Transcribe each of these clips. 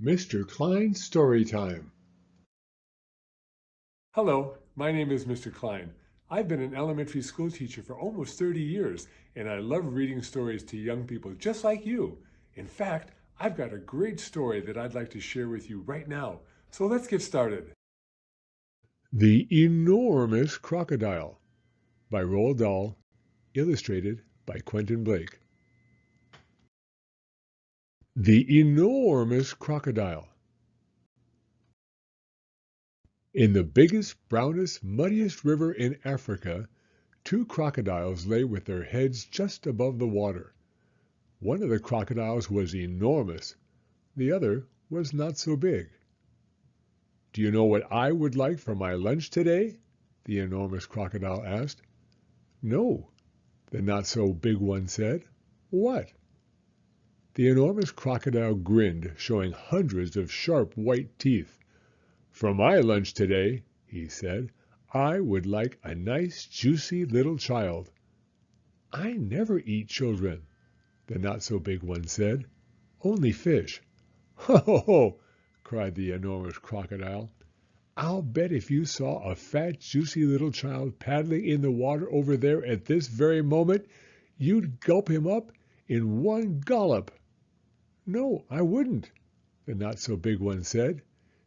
Mr. Klein's Story Time. Hello, my name is Mr. Klein. I've been an elementary school teacher for almost 30 years, and I love reading stories to young people just like you. In fact, I've got a great story that I'd like to share with you right now. So let's get started. The Enormous Crocodile by Roald Dahl, illustrated by Quentin Blake. The Enormous Crocodile. In the biggest, brownest, muddiest river in Africa, two crocodiles lay with their heads just above the water. One of the crocodiles was enormous. The other was not so big. "Do you know what I would like for my lunch today?" the enormous crocodile asked. "No," the not-so-big one said. "What?" The enormous crocodile grinned, showing hundreds of sharp white teeth. "For my lunch today," he said, "I would like a nice, juicy little child." "I never eat children," the not-so-big one said. "Only fish." "Ho, ho, ho!" cried the enormous crocodile. "I'll bet if you saw a fat, juicy little child paddling in the water over there at this very moment, you'd gulp him up in one gollop." "No, I wouldn't," the not-so-big one said.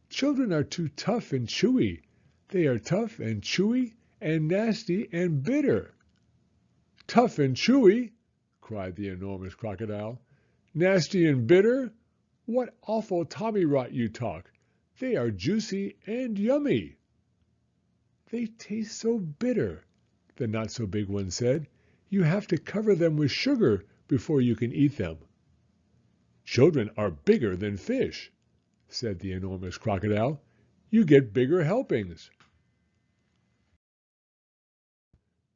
"Children are too tough and chewy. They are tough and chewy and nasty and bitter." "Tough and chewy!" cried the enormous crocodile. "Nasty and bitter! What awful tommy-rot you talk! They are juicy and yummy." "They taste so bitter," the not-so-big one said. "You have to cover them with sugar before you can eat them." "Children are bigger than fish," said the enormous crocodile. "You get bigger helpings."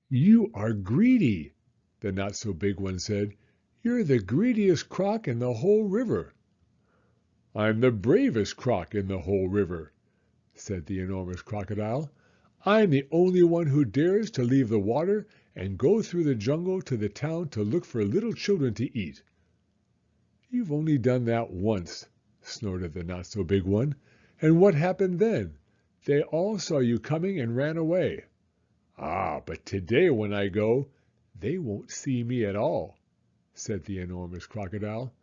"You are greedy," the not-so-big one said. "You're the greediest croc in the whole river." "I'm the bravest croc in the whole river," said the enormous crocodile. "I'm the only one who dares to leave the water and go through the jungle to the town to look for little children to eat." "You've only done that once," snorted the not-so-big one. "And what happened then? They all saw you coming and ran away." "Ah, but today when I go, they won't see me at all," said the enormous crocodile.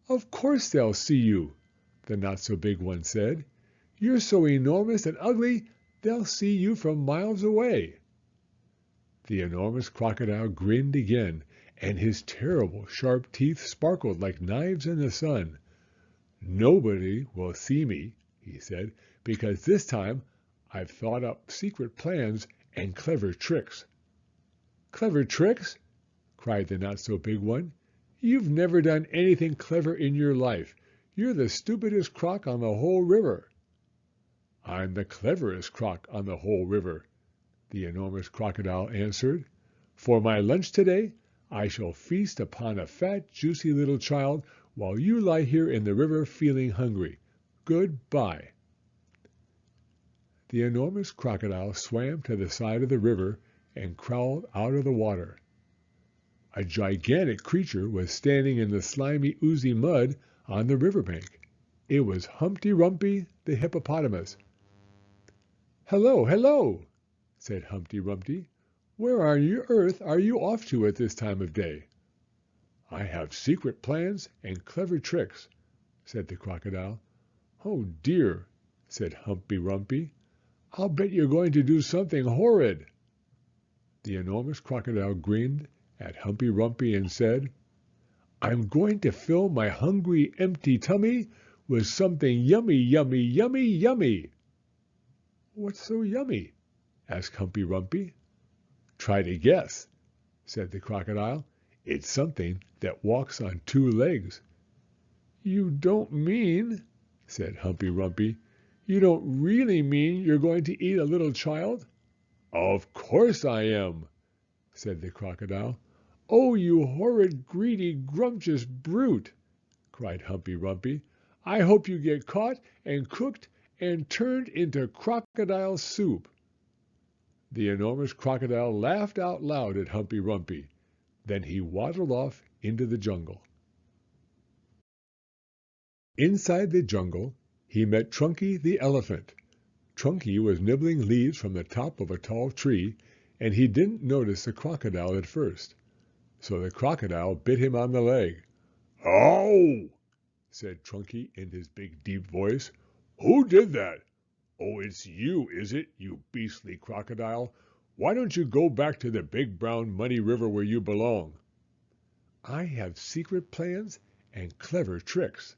"Of course they'll see you," the not-so-big one said. "You're so enormous and ugly, they'll see you from miles away." The enormous crocodile grinned again, and his terrible sharp teeth sparkled like knives in the sun. "Nobody will see me," he said, "because this time I've thought up secret plans and clever tricks." "Clever tricks?" cried the not-so-big one. "You've never done anything clever in your life. You're the stupidest croc on the whole river." "I'm the cleverest croc on the whole river," the enormous crocodile answered. "For my lunch today, I shall feast upon a fat, juicy little child while you lie here in the river feeling hungry. Goodbye." The enormous crocodile swam to the side of the river and crawled out of the water. A gigantic creature was standing in the slimy, oozy mud on the river bank. It was Humpty-Rumpy the hippopotamus. "Hello, hello!" said Humpty-Rumpty. "Where on earth are you off to at this time of day?" "I have secret plans and clever tricks," said the crocodile. "Oh dear," said Humpy-Rumpy. "I'll bet you're going to do something horrid." The enormous crocodile grinned at Humpy-Rumpy and said, "I'm going to fill my hungry, empty tummy with something yummy, yummy, yummy, yummy." "What's so yummy?" asked Humpy-Rumpy. "Try to guess," said the crocodile. "It's something that walks on two legs." "You don't mean," said Humpy-Rumpy, "you don't really mean you're going to eat a little child?" "Of course I am," said the crocodile. "Oh, you horrid, greedy, grumptious brute!" cried Humpy-Rumpy. "I hope you get caught and cooked and turned into crocodile soup." The enormous crocodile laughed out loud at Humpy-Rumpy. Then he waddled off into the jungle. Inside the jungle, he met Trunky the elephant. Trunky was nibbling leaves from the top of a tall tree, and he didn't notice the crocodile at first. So the crocodile bit him on the leg. "Ow!" said Trunky in his big deep voice. "Who did that? Oh, it's you, is it, you beastly crocodile? Why don't you go back to the big brown muddy river where you belong?" "I have secret plans and clever tricks,"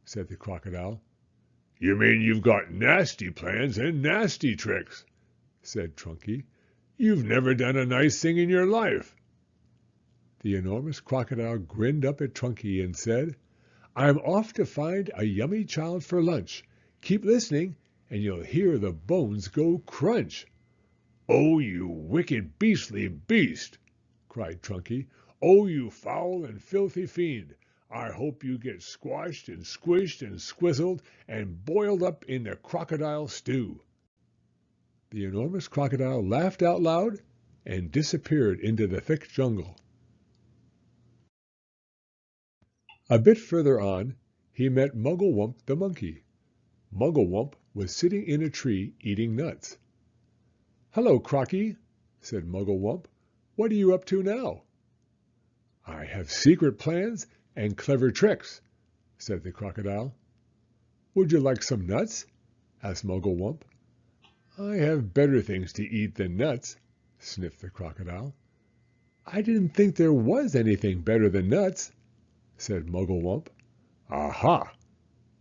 said the crocodile. "You mean you've got nasty plans and nasty tricks," said Trunky. "You've never done a nice thing in your life." The enormous crocodile grinned up at Trunky and said, "I'm off to find a yummy child for lunch. Keep listening, and you'll hear the bones go crunch." "Oh, you wicked beastly beast!" cried Trunky. "Oh, you foul and filthy fiend! I hope you get squashed and squished and squizzled and boiled up in the crocodile stew." The enormous crocodile laughed out loud and disappeared into the thick jungle. A bit further on, he met Muggle-Wump the monkey. Muggle-Wump was sitting in a tree eating nuts. "Hello, Crocky," said Muggle-Wump. "What are you up to now?" "I have secret plans and clever tricks," said the crocodile. "Would you like some nuts?" asked Muggle-Wump. "I have better things to eat than nuts," sniffed the crocodile. "I didn't think there was anything better than nuts," said Muggle-Wump. "Aha!"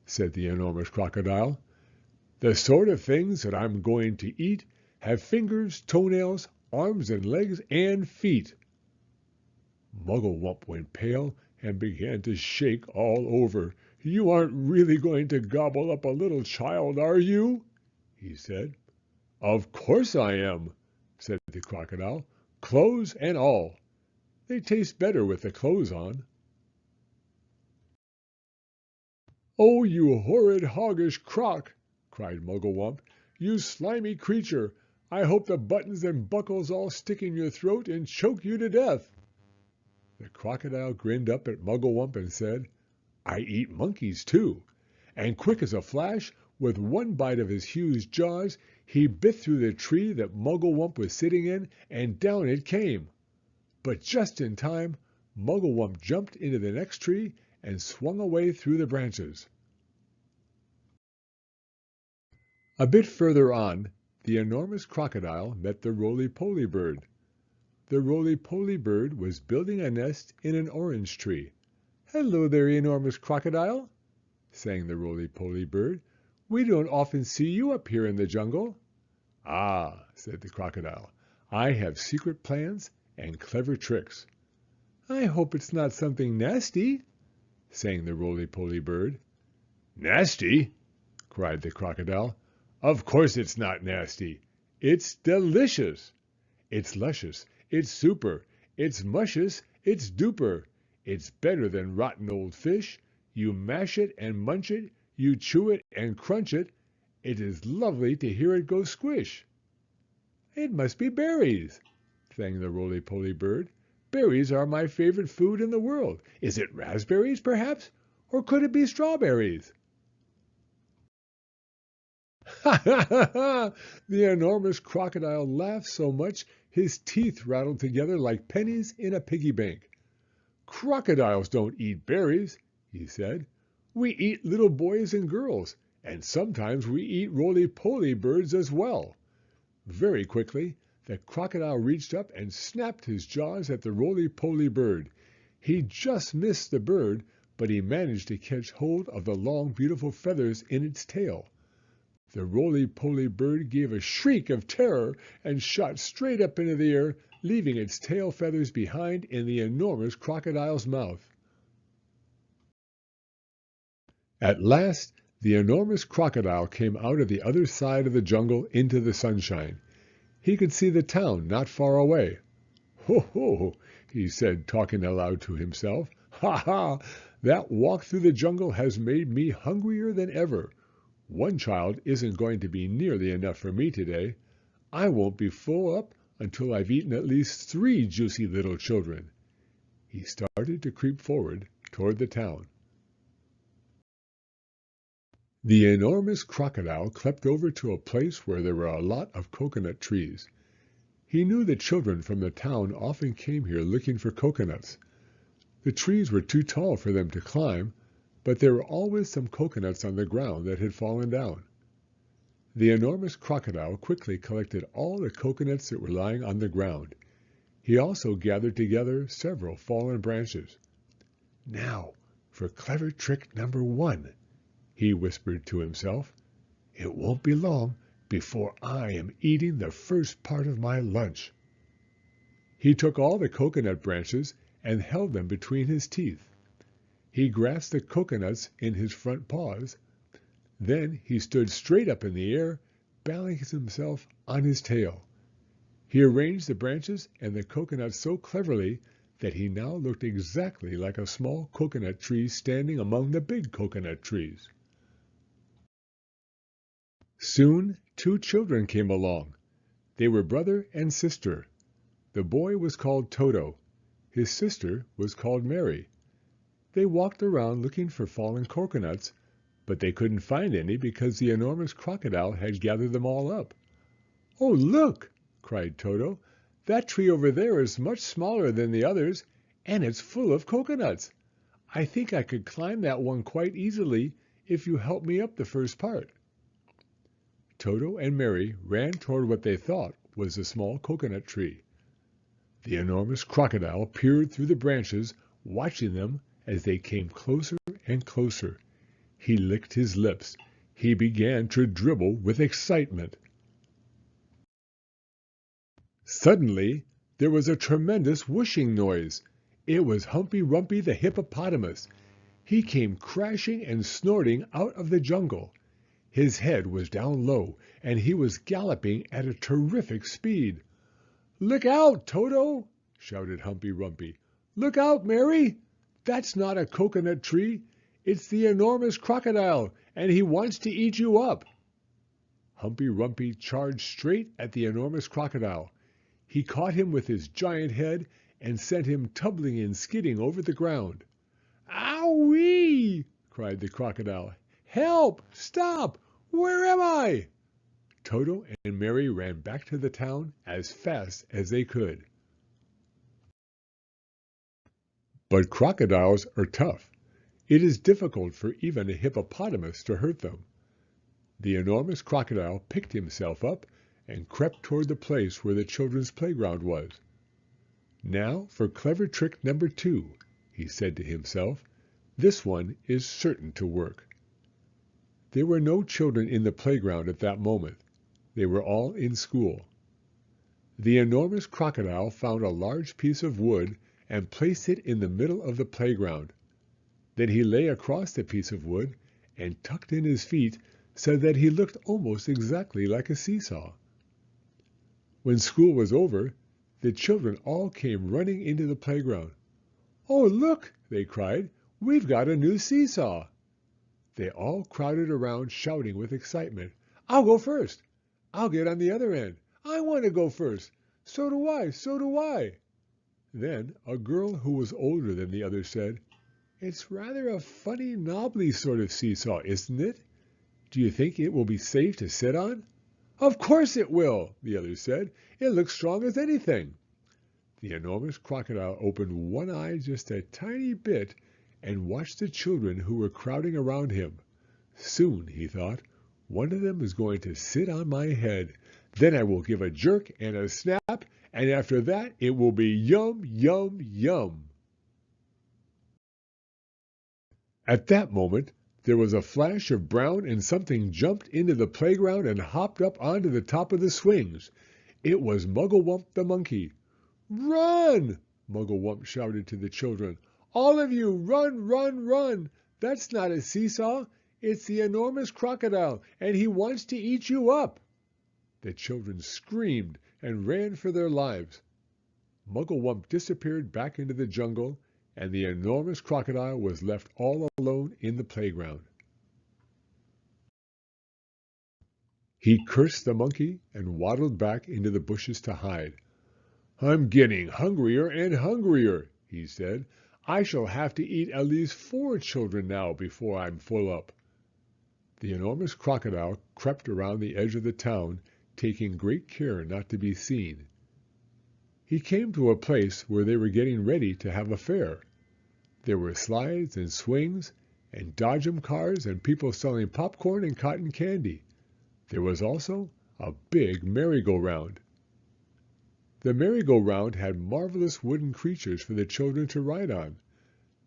said the enormous crocodile. "The sort of things that I'm going to eat have fingers, toenails, arms and legs, and feet." Muggle-Wump went pale and began to shake all over. "You aren't really going to gobble up a little child, are you?" he said. "Of course I am," said the crocodile, "clothes and all. They taste better with the clothes on." "Oh, you horrid hoggish croc!" cried Muggle-Wump. "You slimy creature! I hope the buttons and buckles all stick in your throat and choke you to death." The crocodile grinned up at Muggle-Wump and said, "I eat monkeys too." And quick as a flash, with one bite of his huge jaws, he bit through the tree that Muggle-Wump was sitting in, and down it came. But just in time, Muggle-Wump jumped into the next tree and swung away through the branches. A bit further on, the enormous crocodile met the Roly-Poly Bird. The Roly-Poly Bird was building a nest in an orange tree. "Hello there, enormous crocodile," sang the Roly-Poly Bird. "We don't often see you up here in the jungle." "Ah," said the crocodile, "I have secret plans and clever tricks." "I hope it's not something nasty," sang the Roly-Poly Bird. "Nasty?" cried the crocodile. "Of course it's not nasty. It's delicious. It's luscious. It's super. It's muscious. It's duper. It's better than rotten old fish. You mash it and munch it. You chew it and crunch it. It is lovely to hear it go squish." "It must be berries," sang the Roly-Poly Bird. "Berries are my favorite food in the world. Is it raspberries, perhaps? Or could it be strawberries?" "Ha ha ha ha!" The enormous crocodile laughed so much his teeth rattled together like pennies in a piggy bank. "Crocodiles don't eat berries," he said. "We eat little boys and girls, and sometimes we eat roly-poly birds as well." Very quickly, the crocodile reached up and snapped his jaws at the roly-poly bird. He just missed the bird, but he managed to catch hold of the long, beautiful feathers in its tail. The roly-poly bird gave a shriek of terror and shot straight up into the air, leaving its tail feathers behind in the enormous crocodile's mouth. At last, the enormous crocodile came out of the other side of the jungle into the sunshine. He could see the town not far away. "Ho, ho," he said, talking aloud to himself. "Ha, ha! That walk through the jungle has made me hungrier than ever. One child isn't going to be nearly enough for me today. I won't be full up until I've eaten at least 3 juicy little children." He started to creep forward toward the town. The enormous crocodile crept over to a place where there were a lot of coconut trees. He knew that children from the town often came here looking for coconuts. The trees were too tall for them to climb, but there were always some coconuts on the ground that had fallen down. The enormous crocodile quickly collected all the coconuts that were lying on the ground. He also gathered together several fallen branches. "Now for clever trick number 1," he whispered to himself. "It won't be long before I am eating the first part of my lunch." He took all the coconut branches and held them between his teeth. He grasped the coconuts in his front paws. Then he stood straight up in the air, balancing himself on his tail. He arranged the branches and the coconuts so cleverly that he now looked exactly like a small coconut tree standing among the big coconut trees. Soon 2 children came along. They were brother and sister. The boy was called Toto. His sister was called Mary. They walked around looking for fallen coconuts, but they couldn't find any because the enormous crocodile had gathered them all up. "Oh, look!" cried Toto. "That tree over there is much smaller than the others, and it's full of coconuts. I think I could climb that one quite easily if you help me up the first part." Toto and Mary ran toward what they thought was a small coconut tree. The enormous crocodile peered through the branches, watching them as they came closer and closer. He licked his lips. He began to dribble with excitement. Suddenly, there was a tremendous whooshing noise. It was Humpy-Rumpy the hippopotamus. He came crashing and snorting out of the jungle. His head was down low, and he was galloping at a terrific speed. "Look out, Toto!" shouted Humpy-Rumpy. "Look out, Mary! That's not a coconut tree. It's the enormous crocodile, and he wants to eat you up." Humpy-Rumpy charged straight at the enormous crocodile. He caught him with his giant head and sent him tumbling and skidding over the ground. "Ow-wee!" cried the crocodile. "Help! Stop! Where am I?" Toto and Mary ran back to the town as fast as they could. But crocodiles are tough. It is difficult for even a hippopotamus to hurt them. The enormous crocodile picked himself up and crept toward the place where the children's playground was. "Now for clever trick number 2, he said to himself. "This one is certain to work." There were no children in the playground at that moment. They were all in school. The enormous crocodile found a large piece of wood and placed it in the middle of the playground. Then he lay across the piece of wood and tucked in his feet so that he looked almost exactly like a seesaw. When school was over, the children all came running into the playground. "Oh, look!" they cried. "We've got a new seesaw!" They all crowded around shouting with excitement. "I'll go first!" "I'll get on the other end!" "I want to go first!" "So do I! So do I!" Then a girl who was older than the others said, "It's rather a funny, knobbly sort of seesaw, isn't it? Do you think it will be safe to sit on?" "Of course it will," the others said. "It looks strong as anything." The enormous crocodile opened one eye just a tiny bit and watched the children who were crowding around him. Soon, he thought, one of them is going to sit on my head. Then I will give a jerk and a snap, and after that it will be yum, yum, yum. At that moment, there was a flash of brown and something jumped into the playground and hopped up onto the top of the swings. It was Muggle-Wump the monkey. "Run!" Muggle-Wump shouted to the children. "All of you, run, run, run! That's not a seesaw. It's the enormous crocodile, and he wants to eat you up." The children screamed and ran for their lives. Muggle-Wump disappeared back into the jungle, and the enormous crocodile was left all alone in the playground. He cursed the monkey and waddled back into the bushes to hide. "I'm getting hungrier and hungrier," he said. "I shall have to eat at least 4 children now before I'm full up." The enormous crocodile crept around the edge of the town, taking great care not to be seen. He came to a place where they were getting ready to have a fair. There were slides and swings and dodgem cars and people selling popcorn and cotton candy. There was also a big merry-go-round. The merry-go-round had marvelous wooden creatures for the children to ride on.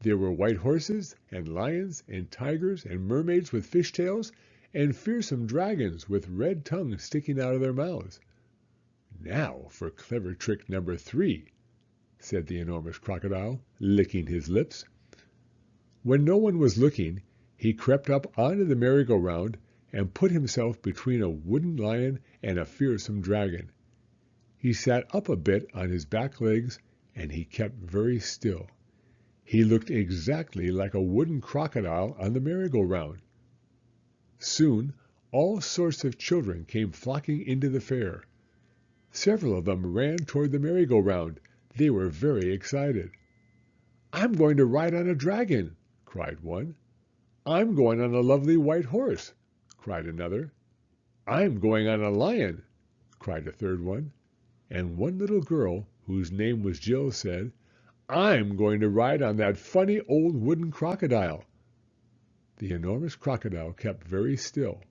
There were white horses and lions and tigers and mermaids with fishtails and fearsome dragons with red tongues sticking out of their mouths. "Now for clever trick number 3, said the enormous crocodile, licking his lips. When no one was looking, he crept up onto the merry-go-round and put himself between a wooden lion and a fearsome dragon. He sat up a bit on his back legs, and he kept very still. He looked exactly like a wooden crocodile on the merry-go-round. Soon all sorts of children came flocking into the fair. Several of them ran toward the merry-go-round. They were very excited. "I'm going to ride on a dragon," cried one. "I'm going on a lovely white horse," cried another. "I'm going on a lion," cried a third one. And one little girl, whose name was Jill, said, "I'm going to ride on that funny old wooden crocodile." The enormous crocodile kept very still,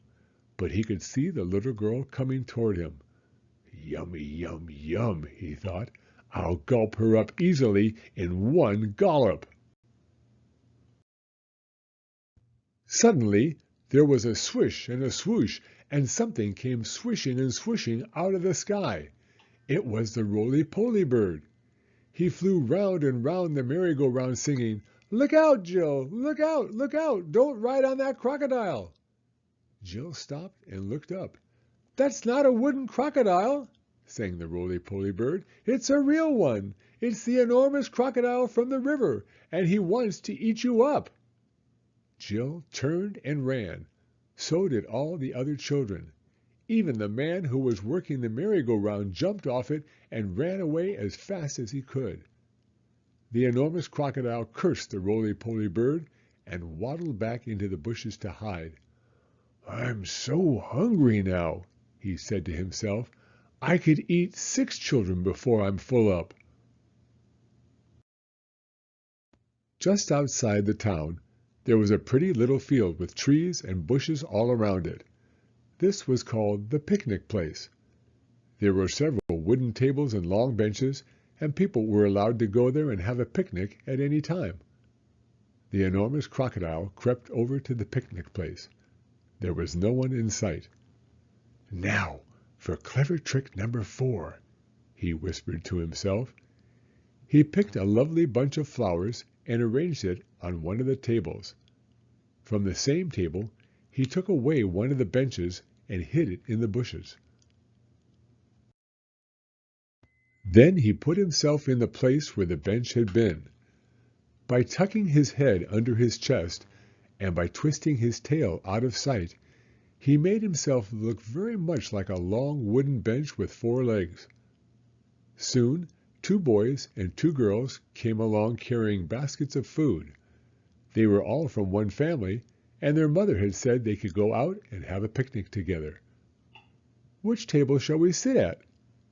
but he could see the little girl coming toward him. "Yummy, yum, yum," he thought. "I'll gulp her up easily in one gallop." Suddenly there was a swish and a swoosh, and something came swishing and swooshing out of the sky. It was the Roly-Poly Bird. He flew round and round the merry-go-round singing, "Look out, Jill! Look out! Look out! Don't ride on that crocodile!" Jill stopped and looked up. "That's not a wooden crocodile," sang the Roly-Poly Bird. "It's a real one. It's the enormous crocodile from the river, and he wants to eat you up." Jill turned and ran. So did all the other children. Even the man who was working the merry-go-round jumped off it and ran away as fast as he could. The enormous crocodile cursed the Roly-Poly Bird and waddled back into the bushes to hide. "I'm so hungry now," he said to himself. "I could eat 6 children before I'm full up." Just outside the town, there was a pretty little field with trees and bushes all around it. This was called the picnic place. There were several wooden tables and long benches, and people were allowed to go there and have a picnic at any time. The enormous crocodile crept over to the picnic place. There was no one in sight. "Now for clever trick number 4, he whispered to himself. He picked a lovely bunch of flowers and arranged it on one of the tables. From the same table, he took away one of the benches and hid it in the bushes. Then he put himself in the place where the bench had been. By tucking his head under his chest and by twisting his tail out of sight, he made himself look very much like a long wooden bench with 4 legs. Soon 2 boys and 2 girls came along carrying baskets of food. They were all from one family, and their mother had said they could go out and have a picnic together. "Which table shall we sit at?"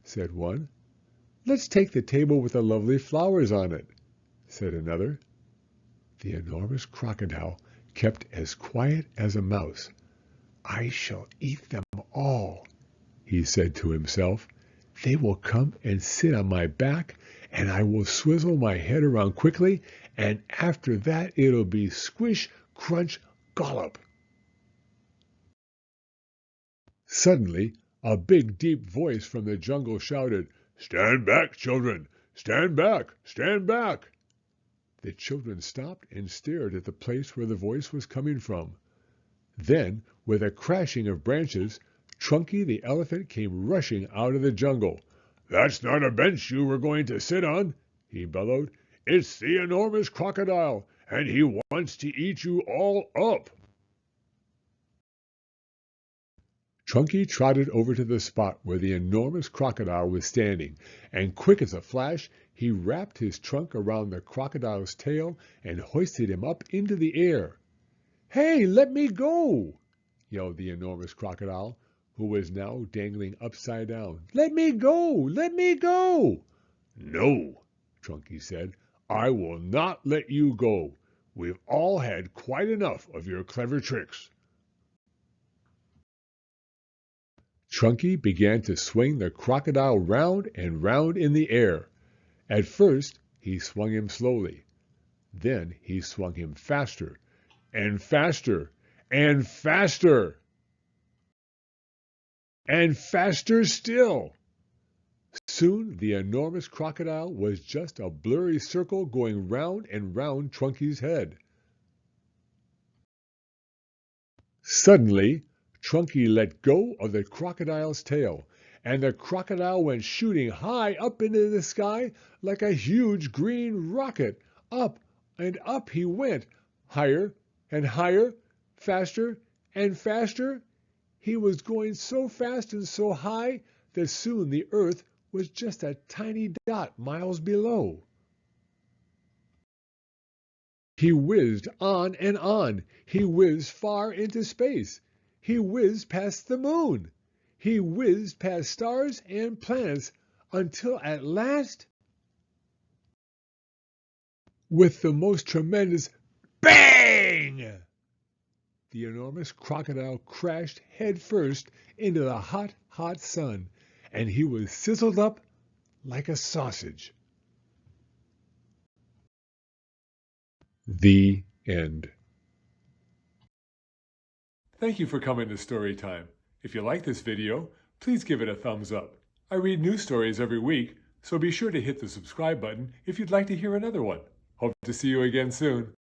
said one. "Let's take the table with the lovely flowers on it," said another. The enormous crocodile kept as quiet as a mouse. "I shall eat them all," he said to himself. "They will come and sit on my back, and I will swizzle my head around quickly, and after that it'll be squish, crunch, gollop." Suddenly, a big, deep voice from the jungle shouted, "Stand back, children! Stand back! Stand back!" The children stopped and stared at the place where the voice was coming from. Then, with a crashing of branches, Trunky the elephant came rushing out of the jungle. "That's not a bench you were going to sit on," he bellowed. "It's the enormous crocodile, and he wants to eat you all up." Trunky trotted over to the spot where the enormous crocodile was standing, and quick as a flash, he wrapped his trunk around the crocodile's tail and hoisted him up into the air. "Hey, let me go!" yelled the enormous crocodile, who was now dangling upside down. "Let me go! Let me go!" "No," Trunky said. "I will not let you go. We've all had quite enough of your clever tricks." Trunky began to swing the crocodile round and round in the air. At first he swung him slowly. Then he swung him faster and faster and faster and faster still. Soon the enormous crocodile was just a blurry circle going round and round Trunky's head. Suddenly, Trunky let go of the crocodile's tail, and the crocodile went shooting high up into the sky like a huge green rocket. Up and up he went, higher and higher, faster and faster. He was going so fast and so high that soon the earth was just a tiny dot miles below. He whizzed on and on. He whizzed far into space. He whizzed past the moon. He whizzed past stars and planets until at last, with the most tremendous bang, the enormous crocodile crashed headfirst into the hot, hot sun, and he was sizzled up like a sausage. The end. Thank you for coming to Storytime. If you like this video, please give it a thumbs up. I read new stories every week, so be sure to hit the subscribe button if you'd like to hear another one. Hope to see you again soon.